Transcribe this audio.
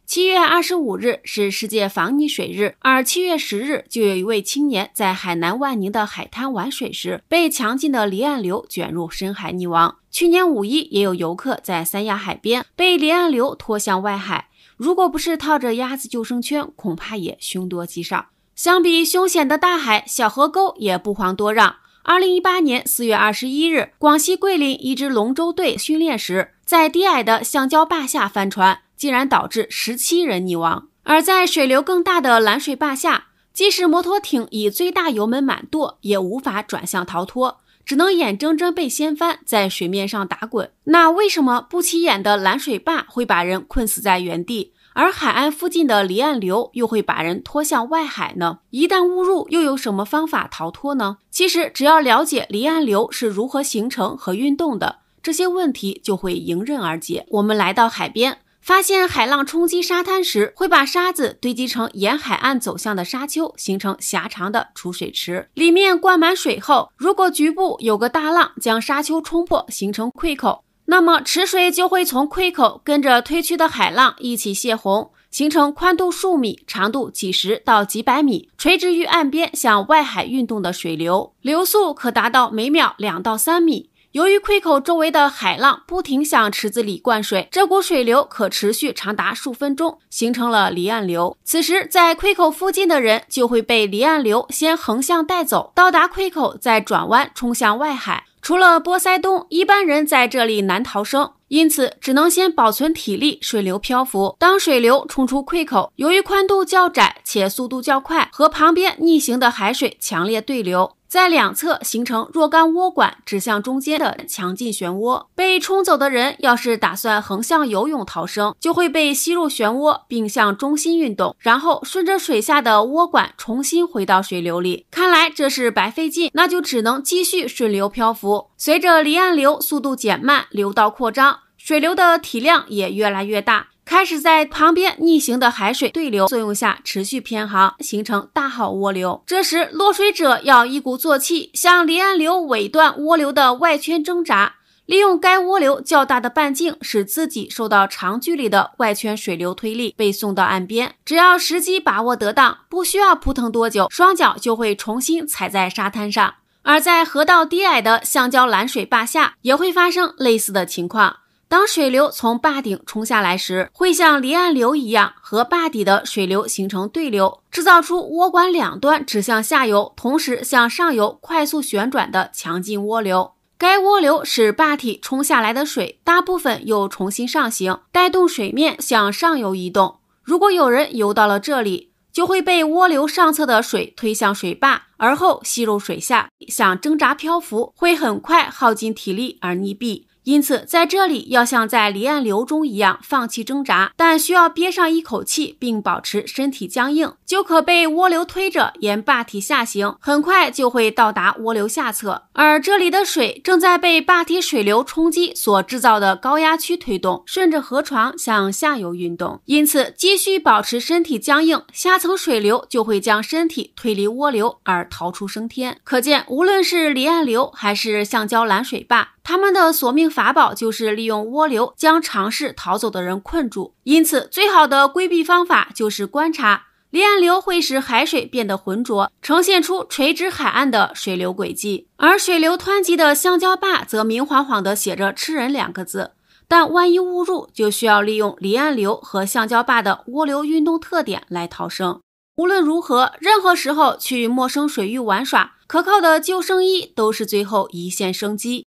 7月25日是世界防溺水日，而7月10日就有一位青年在海南万宁的海滩玩水时，被强劲的离岸流卷入深海溺亡。去年5一也有游客在三亚海边被离岸流拖向外海，如果不是套着鸭子救生圈，恐怕也凶多吉少。相比凶险的大海，小河沟也不遑多让。2018年4月21日，广西桂林一支龙舟队训练时，在低矮的橡胶坝下翻船，竟然导致17人溺亡。而在水流更大的拦水坝下，即使摩托艇以最大油门满舵，也无法转向逃脱，只能眼睁睁被掀翻，在水面上打滚。那为什么不起眼的拦水坝会把人困死在原地，而海岸附近的离岸流又会把人拖向外海呢？一旦误入，又有什么方法逃脱呢？其实只要了解离岸流是如何形成和运动的，这些问题就会迎刃而解。我们来到海边，发现海浪冲击沙滩时，会把沙子堆积成沿海岸走向的沙丘，形成狭长的储水池。里面灌满水后，如果局部有个大浪将沙丘冲破，形成溃口，那么池水就会从溃口跟着推去的海浪一起泄洪，形成宽度数米、长度几十到几百米、垂直于岸边向外海运动的水流，流速可达到每秒2到3米。由于溃口周围的海浪不停向池子里灌水，这股水流可持续长达数分钟，形成了离岸流。此时在溃口附近的人就会被离岸流先横向带走，到达溃口再转弯冲向外海。除了波塞冬，一般人在这里难逃生，因此只能先保存体力，顺流漂浮。当水流冲出溃口，由于宽度较窄且速度较快，和旁边逆行的海水强烈对流，在两侧形成若干涡管指向中间的强劲漩涡。被冲走的人要是打算横向游泳逃生，就会被吸入漩涡并向中心运动，然后顺着水下的涡管重新回到水流里。看来这是白费劲，那就只能继续顺流漂浮。随着离岸流速度减慢，流道扩张，水流的体量也越来越大，开始在旁边逆行的海水对流作用下持续偏航，形成大号涡流。这时落水者要一鼓作气，向离岸流尾段涡流的外圈挣扎，利用该涡流较大的半径，使自己受到长距离的外圈水流推力，被送到岸边。只要时机把握得当，不需要扑腾多久，双脚就会重新踩在沙滩上。而在河道低矮的橡胶拦水坝下，也会发生类似的情况。当水流从坝顶冲下来时，会像离岸流一样和坝底的水流形成对流，制造出涡管两端指向下游，同时向上游快速旋转的强劲涡流。该涡流使坝体冲下来的水大部分又重新上行，带动水面向上游移动。如果有人游到了这里，就会被涡流上侧的水推向水坝，而后吸入水下，想挣扎漂浮会很快耗尽体力而溺毙。因此在这里要像在离岸流中一样放弃挣扎，但需要憋上一口气并保持身体僵硬，就可被涡流推着沿坝体下行，很快就会到达涡流下侧。而这里的水正在被坝体水流冲击所制造的高压区推动，顺着河床向下游运动，因此继续保持身体僵硬，下层水流就会将身体推离涡流而逃出升天。可见无论是离岸流还是橡胶拦水坝，他们的索命法宝就是利用涡流将尝试逃走的人困住。因此最好的规避方法就是观察。离岸流会使海水变得浑浊，呈现出垂直海岸的水流轨迹，而水流湍急的橡胶坝则明晃晃地写着吃人2个字。但万一误入，就需要利用离岸流和橡胶坝的涡流运动特点来逃生。无论如何，任何时候去陌生水域玩耍，可靠的救生衣都是最后一线生机。